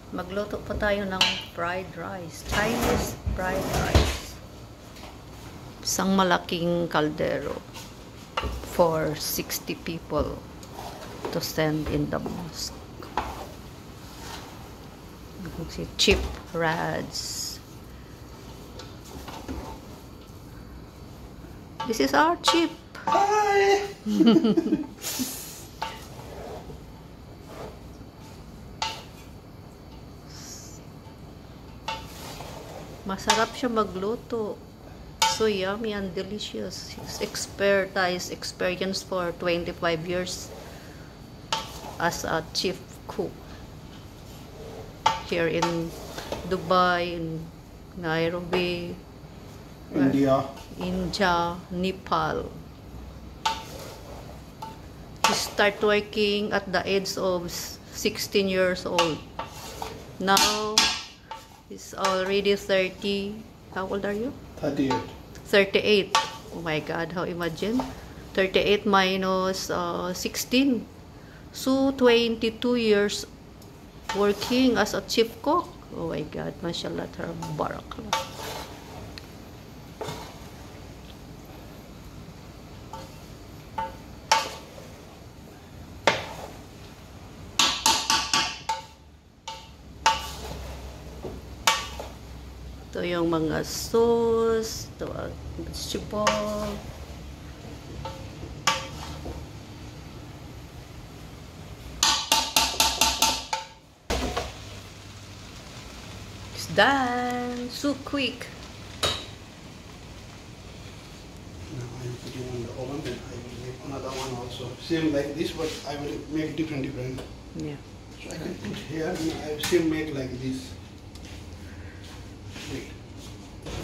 Magluto pa tayo ng fried rice. Chinese fried rice. Isang malaking kaldero for 60 people to send in the mosque. You can see cheap rads. This is our chip. Hi! Masarap siya magluto. So yummy and delicious. His experience for 25 years as a chief cook here in Dubai, in Nairobi, India. Nepal. He started working at the age of 16 years old. Now he's already 30. How old are you? 38. 38. Oh my God, how imagine? 38 minus 16. So 22 years working as a chief cook. Oh my God, mashallah, barakallah. Ito yung mga sauce, ito ang vegetable. It's done. So quick. Now I am putting on the oven and I will make another one also. Same like this, but I will make different. Yeah. So I can put here and I will same make like this. Wait.